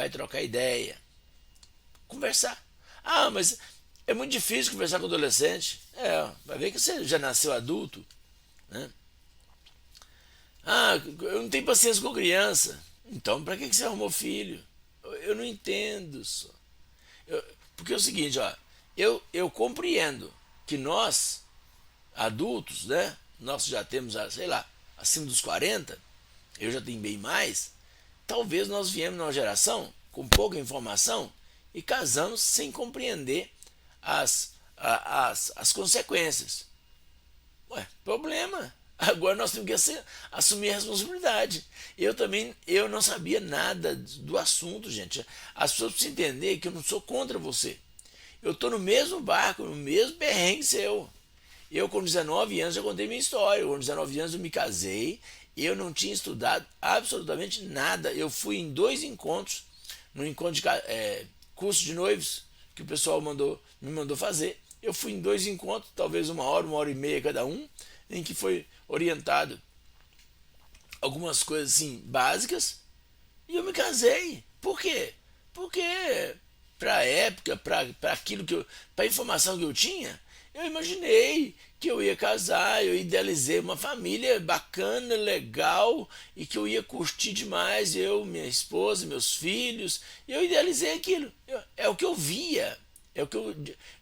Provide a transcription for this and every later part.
e trocar ideia. Conversar. Ah, mas é muito difícil conversar com adolescente. Vai ver que você já nasceu adulto, né? Ah, eu não tenho paciência com criança. Então, para que você arrumou filho? Eu não entendo só. Porque é o seguinte, ó, eu compreendo que nós, adultos, né? Nós já temos, sei lá, acima dos 40, eu já tenho bem mais. Talvez nós viemos numa geração com pouca informação e casamos sem compreender as consequências. Ué, problema. Agora nós temos que assumir a responsabilidade. Eu não sabia nada do assunto, gente. As pessoas precisam entender que eu não sou contra você. Eu estou no mesmo barco, no mesmo perrengue seu. Eu com 19 anos já contei minha história. Com 19 anos eu me casei. Eu não tinha estudado absolutamente nada. Eu fui em 2 encontros. No encontro de curso de noivos que o pessoal me mandou fazer. Eu fui em 2 encontros, talvez 1 hora e meia cada um, em que foi orientado algumas coisas assim básicas e eu me casei. Por quê? Porque para a época, para aquilo para a informação que eu tinha, eu imaginei que eu ia casar, eu idealizei uma família bacana, legal e que eu ia curtir demais, eu, minha esposa, meus filhos, e eu idealizei aquilo. É o que eu via. É o que eu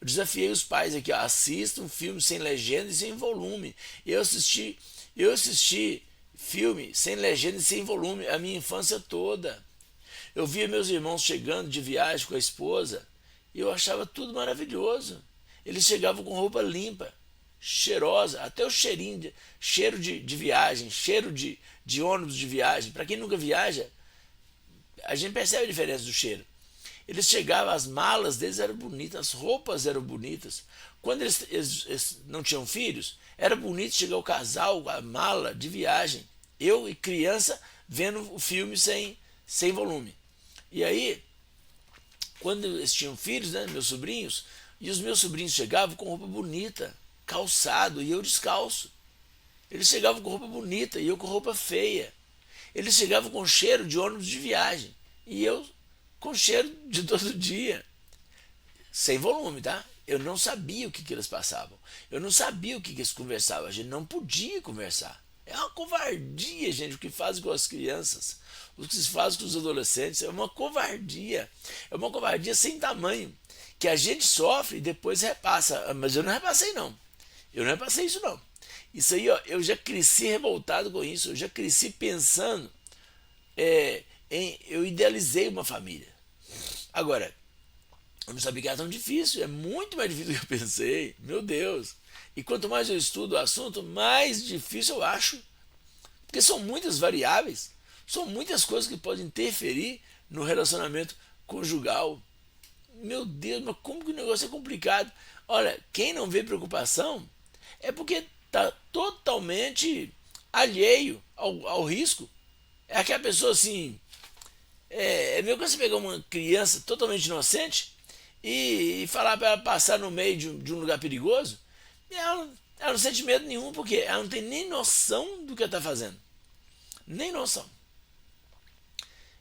desafiei os pais aqui, ó, assista um filme sem legenda e sem volume. Eu assisti filme sem legenda e sem volume a minha infância toda. Eu via meus irmãos chegando de viagem com a esposa e eu achava tudo maravilhoso. Eles chegavam com roupa limpa, cheirosa, até o cheiro de viagem, cheiro de ônibus de viagem. Para quem nunca viaja, a gente percebe a diferença do cheiro. Eles chegavam, as malas deles eram bonitas, as roupas eram bonitas. Quando eles não tinham filhos, era bonito chegar o casal, a mala de viagem. Eu e criança vendo o filme sem volume. E aí, quando eles tinham filhos, né, meus sobrinhos, e os meus sobrinhos chegavam com roupa bonita, calçado, e eu descalço. Eles chegavam com roupa bonita e eu com roupa feia. Eles chegavam com cheiro de ônibus de viagem e eu com cheiro de todo dia. Sem volume, tá? Eu não sabia o que eles passavam. Eu não sabia o que eles conversavam. A gente não podia conversar. É uma covardia, gente, o que fazem com as crianças. O que se faz com os adolescentes é uma covardia. É uma covardia sem tamanho. Que a gente sofre e depois repassa. Mas eu não repassei, não. Eu não repassei isso, não. Isso aí, ó, eu já cresci revoltado com isso. Eu já cresci pensando eu idealizei uma família. Agora, eu não sabia que era tão difícil. É muito mais difícil do que eu pensei. Meu Deus. E quanto mais eu estudo o assunto, mais difícil eu acho. Porque são muitas variáveis. São muitas coisas que podem interferir no relacionamento conjugal. Meu Deus, mas como que o negócio é complicado? Olha, quem não vê preocupação é porque está totalmente alheio ao risco. É aquela pessoa assim. É mesmo que você pegar uma criança totalmente inocente e falar para ela passar no meio de um lugar perigoso, ela não sente medo nenhum, porque ela não tem nem noção do que ela está fazendo. Nem noção.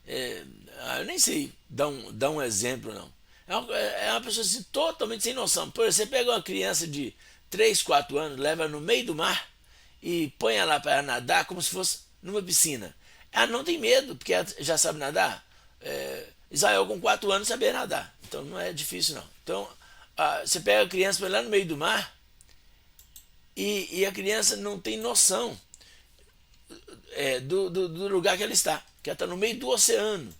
Eu nem sei dar um exemplo, não. É uma pessoa assim, totalmente sem noção. Por exemplo, você pega uma criança de 3 4 anos, leva no meio do mar e põe ela para nadar como se fosse numa piscina. Ela não tem medo, porque ela já sabe nadar. Israel com 4 anos sabia nadar, então não é difícil não. Então você pega a criança põe lá no meio do mar e a criança não tem noção do lugar que ela está, que ela está no meio do oceano.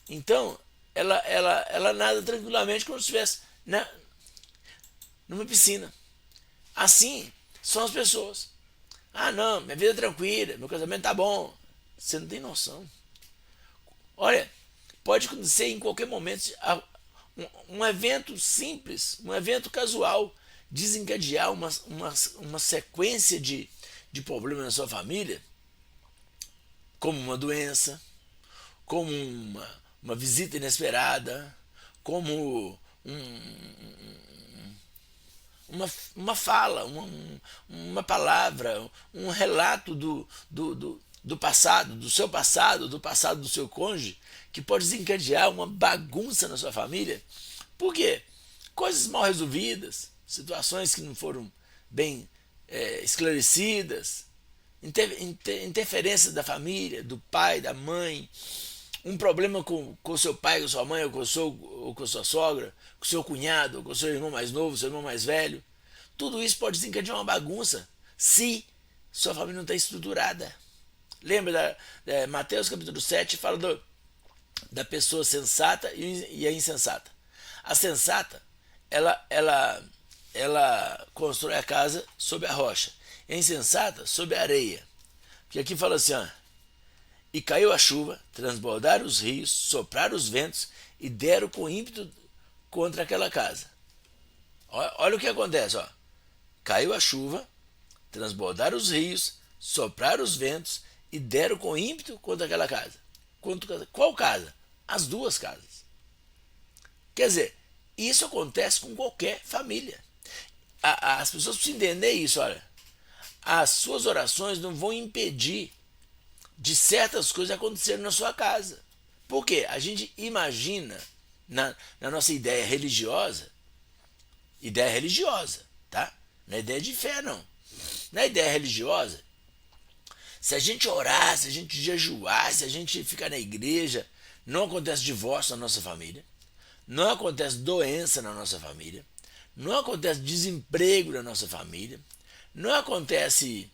Então ela nada tranquilamente como se estivesse numa piscina. Assim são as pessoas. Ah, não, minha vida é tranquila, meu casamento tá bom. Você não tem noção. Olha, pode acontecer em qualquer momento um evento simples, um evento casual, desencadear uma sequência de problemas na sua família, como uma doença, como uma visita inesperada, como uma fala, uma palavra, um relato do passado do seu cônjuge, que pode desencadear uma bagunça na sua família. Por quê? Coisas mal resolvidas, situações que não foram bem esclarecidas, interferência da família, do pai, da mãe, um problema com seu pai, com sua mãe, ou com sua sogra, com seu cunhado, ou com seu irmão mais novo, seu irmão mais velho. Tudo isso pode desencadear uma bagunça se sua família não está estruturada. Lembra Mateus capítulo 7 fala da pessoa sensata e a insensata. A sensata, ela constrói a casa sobre a rocha. E a insensata sobre a areia. Porque aqui fala assim, ó, e caiu a chuva, transbordaram os rios, sopraram os ventos e deram com ímpeto contra aquela casa. Olha o que acontece, ó. Caiu a chuva, transbordaram os rios, sopraram os ventos e deram com ímpeto contra aquela casa. Qual casa? As duas casas. Quer dizer, isso acontece com qualquer família. As pessoas precisam entender isso, olha. As suas orações não vão impedir de certas coisas acontecerem na sua casa. Por quê? A gente imagina, na nossa ideia religiosa, tá? Não é ideia de fé, não. Na ideia religiosa, se a gente orar, se a gente jejuar, se a gente ficar na igreja, não acontece divórcio na nossa família, não acontece doença na nossa família, não acontece desemprego na nossa família, não acontece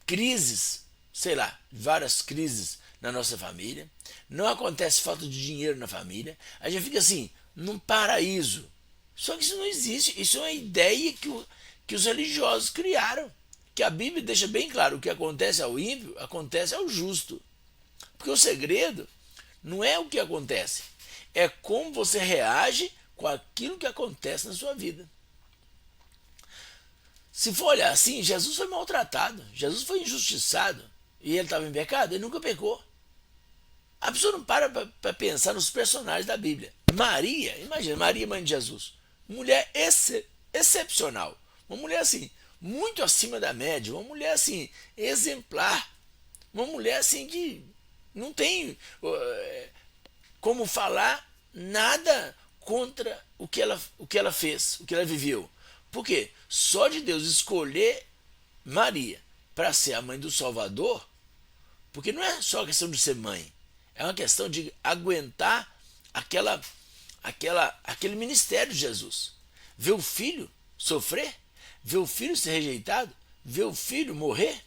crises, sei lá, várias crises na nossa família, não acontece falta de dinheiro na família, a gente fica assim, num paraíso. Só que isso não existe, isso é uma ideia que os religiosos criaram, que a Bíblia deixa bem claro, o que acontece ao ímpio, acontece ao justo. Porque o segredo não é o que acontece, é como você reage com aquilo que acontece na sua vida. Se for olhar assim, Jesus foi maltratado, Jesus foi injustiçado, e ele estava em pecado, ele nunca pecou. A pessoa não para pensar nos personagens da Bíblia. Maria, imagina, Maria, mãe de Jesus, mulher excepcional, uma mulher assim, muito acima da média, uma mulher assim, exemplar, uma mulher assim que não tem como falar nada contra o que ela fez, o que ela viveu. Por quê? Só de Deus escolher Maria para ser a mãe do Salvador, porque não é só questão de ser mãe, é uma questão de aguentar aquele ministério de Jesus. Ver o filho sofrer, ver o filho ser rejeitado, ver o filho morrer,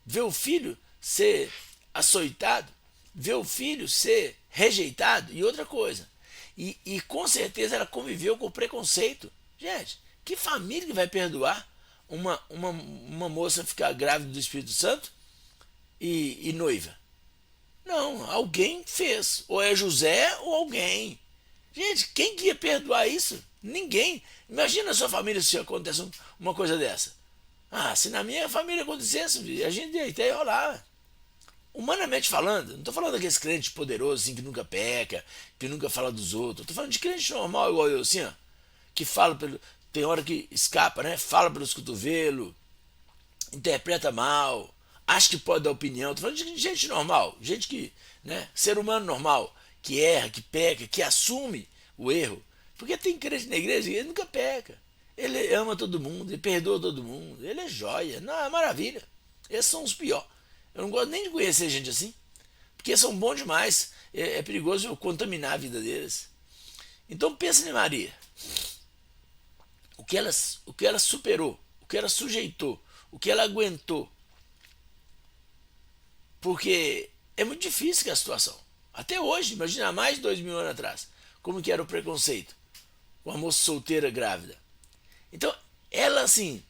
ver o filho ser açoitado, ver o filho ser rejeitado e outra coisa. E com certeza ela conviveu com o preconceito. Gente, que família que vai perdoar uma moça ficar grávida do Espírito Santo e noiva? Não, alguém fez. Ou é José ou alguém. Gente, quem que ia perdoar isso? Ninguém. Imagina a sua família se acontece uma coisa dessa. Ah, se na minha família acontecesse, a gente ia rolar. Humanamente falando, não estou falando daqueles crentes poderosos assim, que nunca peca, que nunca fala dos outros. Estou falando de crente normal igual eu, assim, ó, que fala tem hora que escapa, né? Fala pelos cotovelos, interpreta mal, acha que pode dar opinião. Estou falando de gente normal, gente que, né? Ser humano normal, que erra, que peca, que assume o erro. Porque tem crente na igreja e ele nunca peca. Ele ama todo mundo, ele perdoa todo mundo, ele é joia, não, é maravilha. Esses são os piores. Eu não gosto nem de conhecer gente assim, porque são bons demais. É perigoso eu contaminar a vida deles. Então pensa em Maria. O que ela superou, o que ela sujeitou, o que ela aguentou. Porque é muito difícil que a situação. Até hoje, imagina há mais de 2000 anos atrás, como que era o preconceito. Uma moça solteira grávida. Então, ela assim,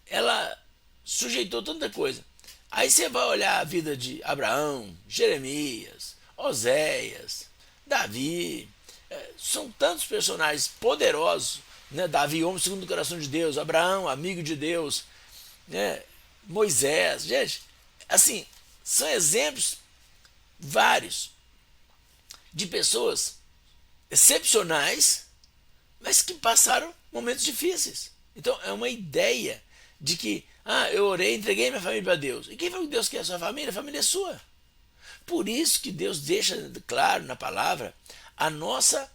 ela sujeitou tanta coisa. Aí você vai olhar a vida de Abraão, Jeremias, Oséias, Davi. São tantos personagens poderosos, né? Davi, homem segundo o coração de Deus, Abraão, amigo de Deus, né? Moisés, gente, assim, são exemplos vários de pessoas excepcionais, mas que passaram momentos difíceis. Então é uma ideia de que, eu orei, entreguei minha família para Deus. E quem falou que Deus quer a sua família? A família é sua. Por isso que Deus deixa claro na palavra a nossa,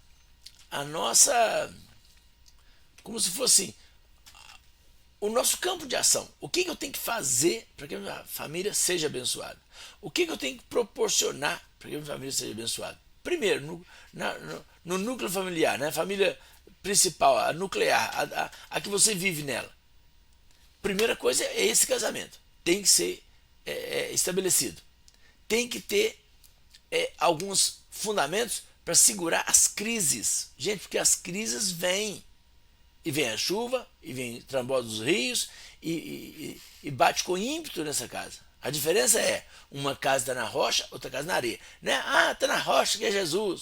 como se fosse o nosso campo de ação. O que eu tenho que fazer para que a minha família seja abençoada? O que eu tenho que proporcionar para que a minha família seja abençoada? Primeiro, no núcleo familiar, né? A família principal, a nuclear, a que você vive nela. Primeira coisa é esse casamento. Tem que ser estabelecido. Tem que ter alguns fundamentos para segurar as crises. Gente, porque as crises vêm. E vem a chuva, e vem trambolho dos rios, e bate com ímpeto nessa casa. A diferença é, uma casa está na rocha, outra casa na areia. Né? Está na rocha que é Jesus.